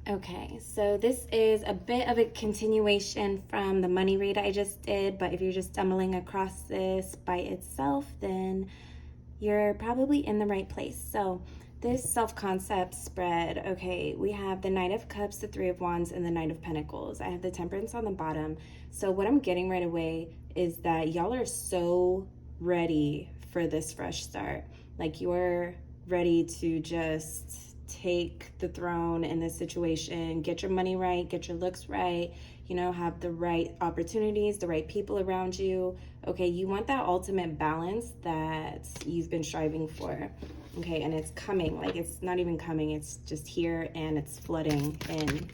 Okay, so this is a bit of a continuation from the money read I just did, but if you're just stumbling across this by itself, then you're probably in the right place. So this self-concept spread, okay, we have the Knight of Cups, the Three of Wands, and the Knight of Pentacles. I have the Temperance on the bottom. So what I'm getting right away is that y'all are so ready for this fresh start. Like, you're ready to just take the throne in this situation, get your money right, get your looks right, have the right opportunities, the right people around you. Okay, you want that ultimate balance that you've been striving for. Okay, and it's coming. Like, it's not even coming, it's just here and it's flooding in.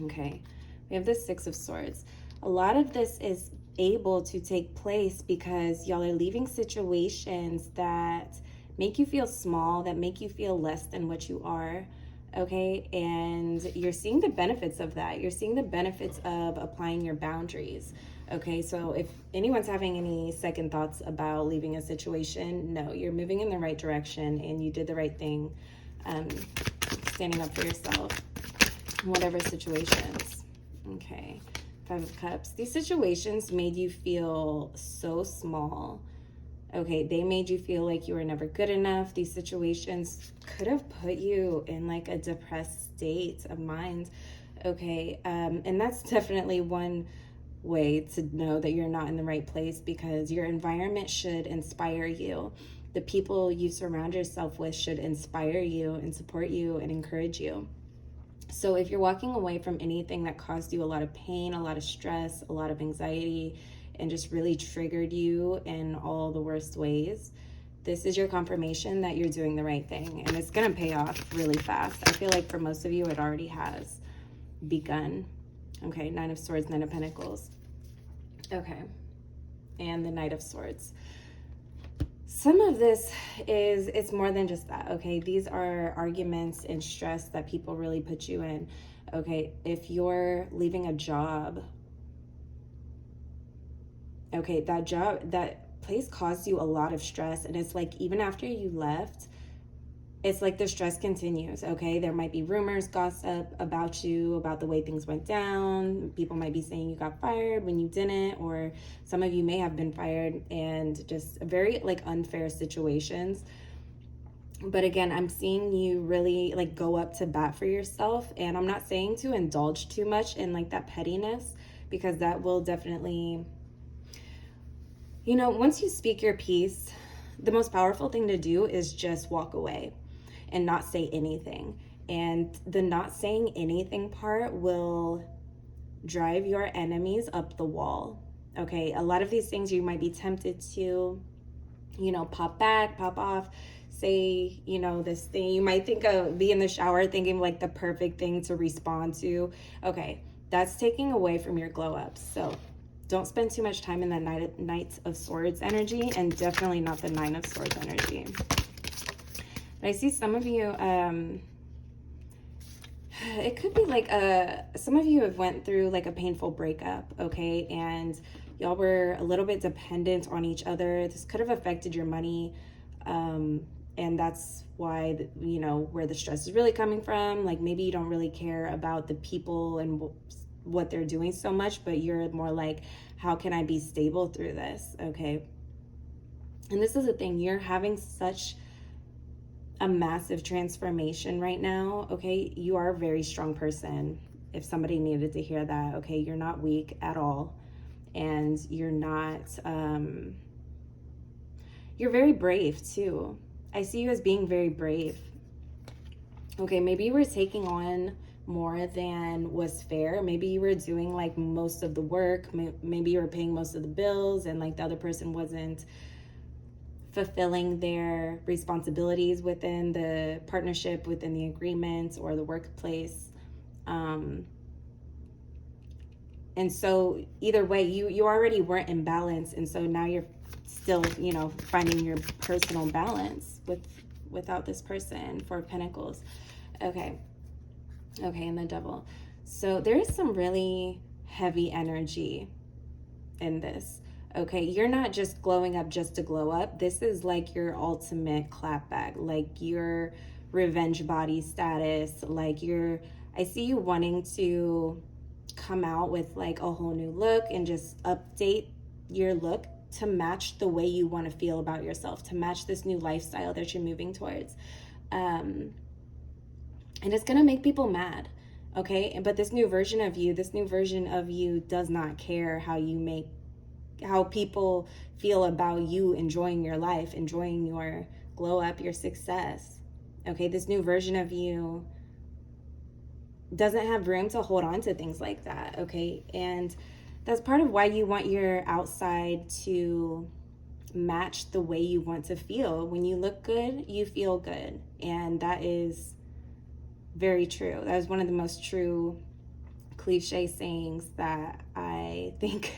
Okay, we have the Six of Swords. A lot of this is able to take place because y'all are leaving situations that make you feel small, that make you feel less than what you are. Okay, and you're seeing the benefits of that. You're seeing the benefits of applying your boundaries. Okay, so if anyone's having any second thoughts about leaving a situation, no, you're moving in the right direction and you did the right thing, standing up for yourself in whatever situations. Okay, Five of Cups. These situations made you feel so small. Okay, they made you feel like you were never good enough. These situations could have put you in like a depressed state of mind. Okay, and that's definitely one way to know that you're not in the right place, because your environment should inspire you. The people you surround yourself with should inspire you and support you and encourage you. So if you're walking away from anything that caused you a lot of pain, a lot of stress, a lot of anxiety, and just really triggered you in all the worst ways, this is your confirmation that you're doing the right thing, and it's gonna pay off really fast. I feel like for most of you, it already has begun. Okay, Nine of Swords, Nine of Pentacles. Okay, and the Knight of Swords. Some of this it's more than just that. Okay, these are arguments and stress that people really put you in. Okay, if you're leaving a job, okay, that place caused you a lot of stress, and it's like even after you left, it's like the stress continues. Okay, there might be rumors, gossip about you, about the way things went down. People might be saying you got fired when you didn't, or some of you may have been fired, and just very like unfair situations. But again, I'm seeing you really like go up to bat for yourself, and I'm not saying to indulge too much in like that pettiness, because that will definitely, once you speak your piece, the most powerful thing to do is just walk away and not say anything. And the not saying anything part will drive your enemies up the wall. Okay, a lot of these things you might be tempted to, pop back, pop off, say, this thing. You might be in the shower thinking like the perfect thing to respond to. Okay, that's taking away from your glow ups. So don't spend too much time in that Knight of Swords energy, and definitely not the Nine of Swords energy. But I see some of you, it could be like some of you have went through like a painful breakup, okay? And y'all were a little bit dependent on each other. This could have affected your money. And that's why, where the stress is really coming from. Like, maybe you don't really care about the people and what they're doing so much, but you're more like, how can I be stable through this? Okay. And this is the thing, you're having such a massive transformation right now. Okay, you are a very strong person, if somebody needed to hear that. Okay, you're not weak at all, and you're not you're very brave too. I see you as being very brave. Okay, maybe you were taking on more than was fair. Maybe you were doing like most of the work. Maybe you were paying most of the bills, and like the other person wasn't fulfilling their responsibilities within the partnership, within the agreement or the workplace. And so either way, you already weren't in balance, and so now you're still, finding your personal balance without this person. Four of Pentacles. Okay, and the Devil. So there is some really heavy energy in this. Okay, you're not just glowing up just to glow up. This is like your ultimate clapback, like your revenge body status, like you're I see you wanting to come out with like a whole new look and just update your look to match the way you want to feel about yourself, to match this new lifestyle that you're moving towards. And it's going to make people mad. Okay. But this new version of you does not care how people feel about you enjoying your life, enjoying your glow up, your success. Okay. This new version of you doesn't have room to hold on to things like that. Okay. And that's part of why you want your outside to match the way you want to feel. When you look good, you feel good. And that is very true. That is one of the most true cliche sayings that I think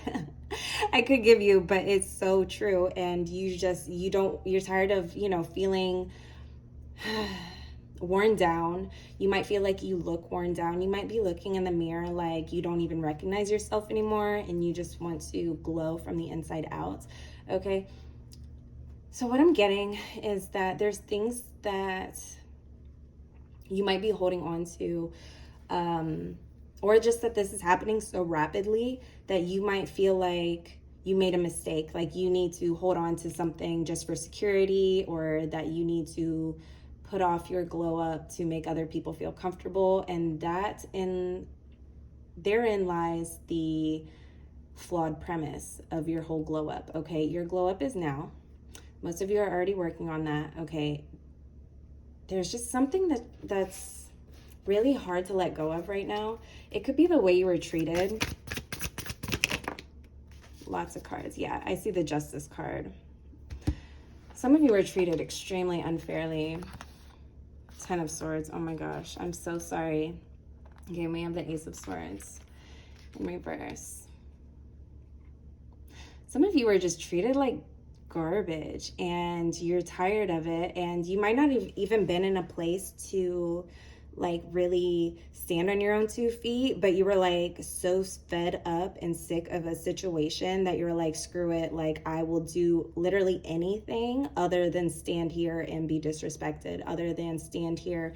I could give you, but it's so true. And you're tired of, feeling worn down. You might feel like you look worn down. You might be looking in the mirror like you don't even recognize yourself anymore, and you just want to glow from the inside out. Okay. So what I'm getting is that there's things that you might be holding on to, or just that this is happening so rapidly that you might feel like you made a mistake, like you need to hold on to something just for security, or that you need to put off your glow up to make other people feel comfortable. And therein lies the flawed premise of your whole glow up. Okay, your glow up is now. Most of you are already working on that. Okay, there's just something that's really hard to let go of right now. It could be the way you were treated. Lots of cards. Yeah, I see the Justice card. Some of you were treated extremely unfairly. Ten of Swords. Oh my gosh, I'm so sorry. Okay, we have the Ace of Swords in reverse. Some of you were just treated like garbage and you're tired of it, and you might not have even been in a place to like really stand on your own 2 feet, but you were like so fed up and sick of a situation that you're like, screw it, like I will do literally anything other than stand here and be disrespected, other than stand here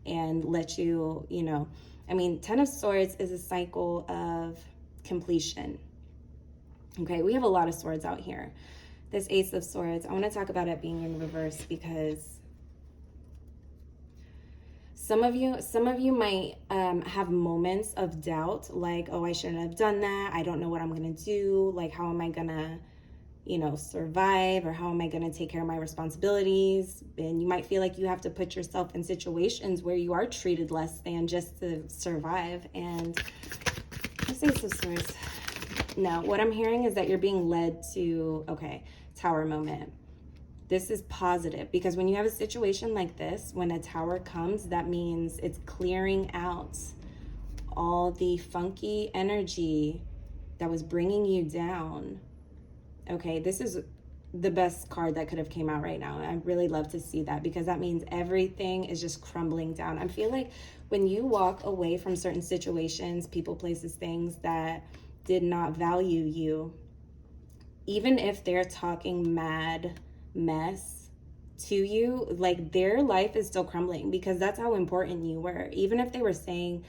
and let you, I mean, Ten of Swords is a cycle of completion. Okay, we have a lot of swords out here. This Ace of Swords, I want to talk about it being in reverse because some of you might have moments of doubt, like, oh, I shouldn't have done that. I don't know what I'm going to do. Like, how am I going to, survive, or how am I going to take care of my responsibilities? And you might feel like you have to put yourself in situations where you are treated less than just to survive. And this Ace of Swords. No, what I'm hearing is that you're being led to, okay, Tower moment. This is positive, because when you have a situation like this, when a Tower comes, that means it's clearing out all the funky energy that was bringing you down. Okay, this is the best card that could have came out right now. And I really love to see that, because that means everything is just crumbling down. I feel like when you walk away from certain situations, people, places, things that did not value you, even if they're talking mad mess to you, like their life is still crumbling, because that's how important you were. Even if they were saying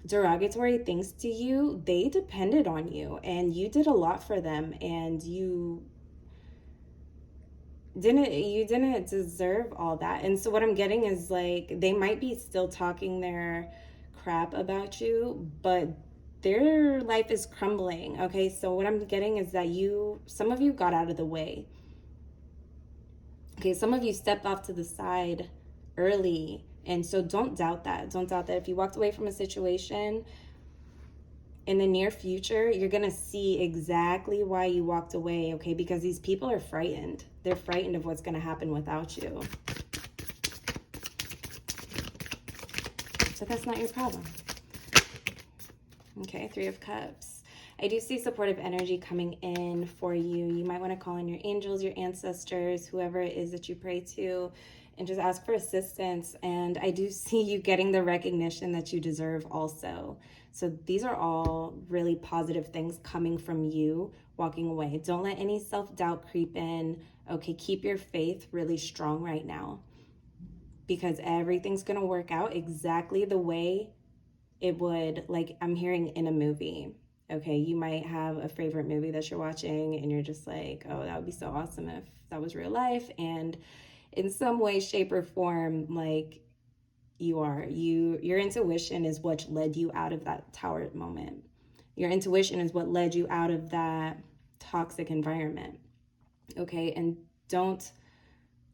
derogatory things to you, they depended on you and you did a lot for them, and you didn't deserve all that. And so what I'm getting is like, they might be still talking their crap about you, but their life is crumbling. Okay, so what I'm getting is that some of you got out of the way. Okay, some of you stepped off to the side early, and so don't doubt that. Don't doubt that if you walked away from a situation, in the near future, you're gonna see exactly why you walked away, okay? Because these people are frightened. They're frightened of what's gonna happen without you. So that's not your problem. Okay, Three of Cups. I do see supportive energy coming in for you. You might want to call in your angels, your ancestors, whoever it is that you pray to, and just ask for assistance. And I do see you getting the recognition that you deserve also. So these are all really positive things coming from you walking away. Don't let any self-doubt creep in. Okay, keep your faith really strong right now. because everything's going to work out exactly the way it would, like I'm hearing in a movie. Okay, you might have a favorite movie that you're watching and you're just like, oh, that would be so awesome if that was real life. And in some way, shape, or form, like your intuition is what led you out of that tower moment. Your intuition is what led you out of that toxic environment. Okay, and don't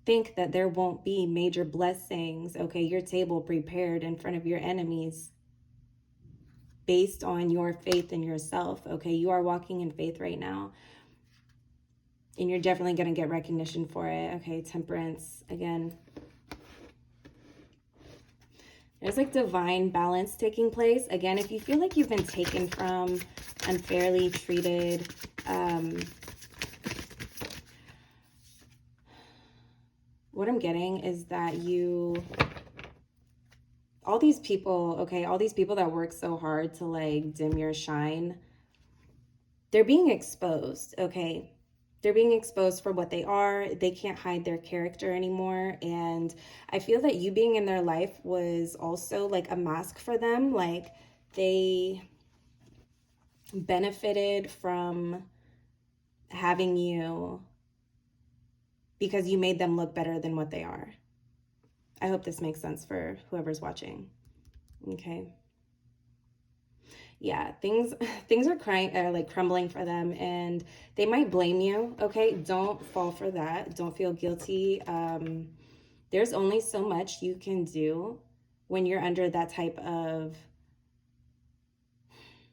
think that there won't be major blessings, okay, your table prepared in front of your enemies based on your faith in yourself. Okay, you are walking in faith right now, and you're definitely going to get recognition for it. Okay, Temperance again. There's like divine balance taking place. Again, if you feel like you've been taken from, unfairly treated, what I'm getting is that all these people, okay, all these people that work so hard to like dim your shine, they're being exposed, okay? They're being exposed for what they are. They can't hide their character anymore. And I feel that you being in their life was also like a mask for them. Like they benefited from having you because you made them look better than what they are. I hope this makes sense for whoever's watching. Okay. Yeah, things are like crumbling for them, and they might blame you. Okay, don't fall for that. Don't feel guilty. There's only so much you can do when you're under that type of,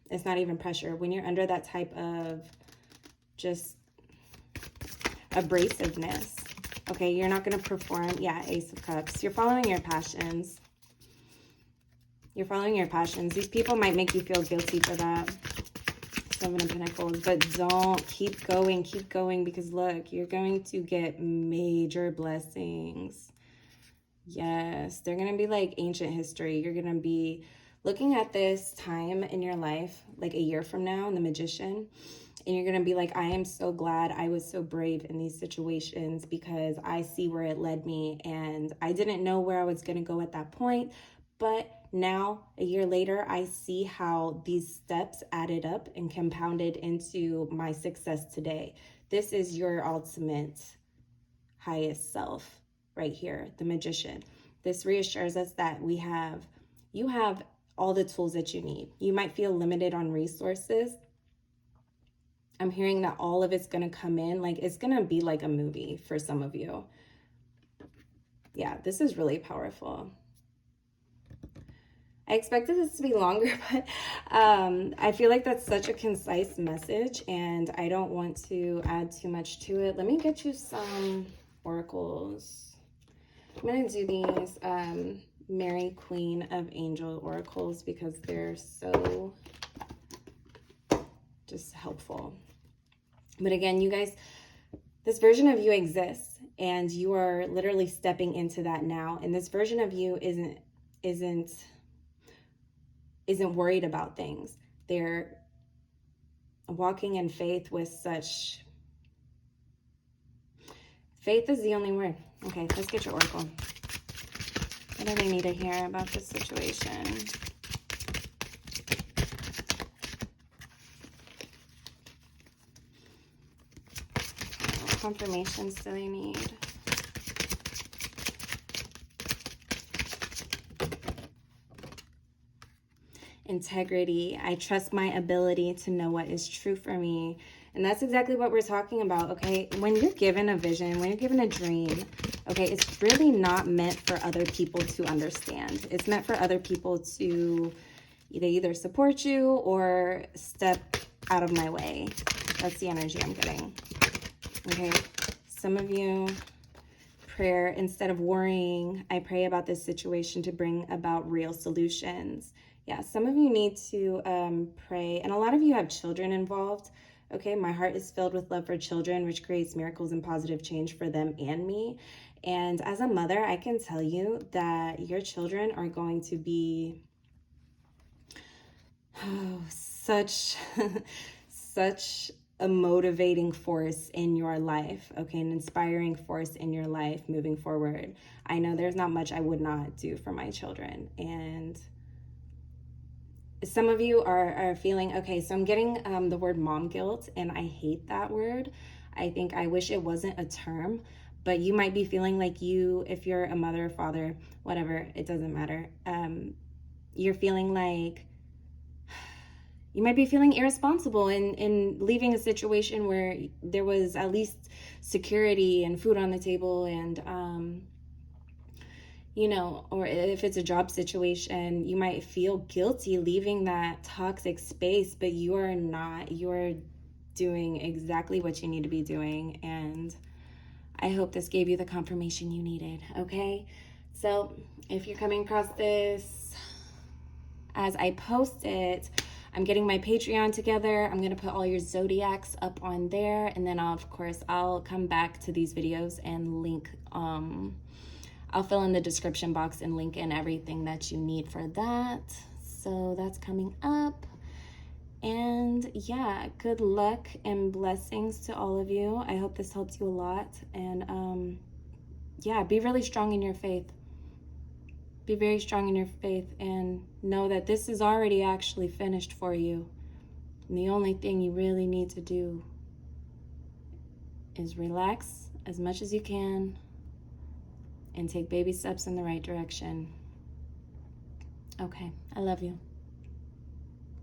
it's not even pressure, when you're under that type of just abrasiveness. Okay, you're not going to perform. Yeah, Ace of Cups. You're following your passions. You're following your passions. These people might make you feel guilty for that. Seven of Pentacles. But don't. Keep going, because look, you're going to get major blessings. Yes, they're going to be like ancient history. You're going to be looking at this time in your life, like a year from now, in the Magician. And you're going to be like, I am so glad I was so brave in these situations, because I see where it led me. And I didn't know where I was going to go at that point. But now, a year later, I see how these steps added up and compounded into my success today. This is your ultimate highest self right here, the Magician. This reassures us that you have all the tools that you need. You might feel limited on resources. I'm hearing that all of it's going to come in. Like, it's going to be like a movie for some of you. Yeah, this is really powerful. I expected this to be longer, but I feel like that's such a concise message, and I don't want to add too much to it. Let me get you some oracles. I'm going to do these Mary Queen of Angel oracles because they're so just helpful. But again, you guys, this version of you exists, and you are literally stepping into that now. And this version of you isn't worried about things. They're walking in faith with such... Faith is the only word. Okay, let's get your oracle. What do they need to hear about this situation? What confirmations do they need? Integrity. I trust my ability to know what is true for me. And that's exactly what we're talking about, okay? When you're given a vision, when you're given a dream, okay, it's really not meant for other people to understand. It's meant for other people to either support you or step out of my way. That's the energy I'm getting. Okay, some of you, prayer, instead of worrying, I pray about this situation to bring about real solutions. Yeah, some of you need to pray, and a lot of you have children involved. Okay, my heart is filled with love for children, which creates miracles and positive change for them and me. And as a mother, I can tell you that your children are going to be such a motivating force in your life, okay, an inspiring force in your life moving forward. I know there's not much I would not do for my children. And some of you are feeling, okay, so I'm getting the word mom guilt, and I hate that word. I wish it wasn't a term, but you might be feeling like if you're a mother, father, whatever, it doesn't matter. You're feeling like you might be feeling irresponsible in leaving a situation where there was at least security and food on the table, and or if it's a job situation, you might feel guilty leaving that toxic space, but you are not. You're doing exactly what you need to be doing, and I hope this gave you the confirmation you needed, okay? So if you're coming across this as I post it, I'm getting my Patreon together. I'm going to put all your zodiacs up on there, and then I'll come back to these videos and link I'll fill in the description box and link in everything that you need for that. So that's coming up. And yeah, good luck and blessings to all of you. I hope this helps you a lot. And yeah, be really strong in your faith. Be very strong in your faith, and know that this is already actually finished for you. And the only thing you really need to do is relax as much as you can and take baby steps in the right direction. Okay, I love you.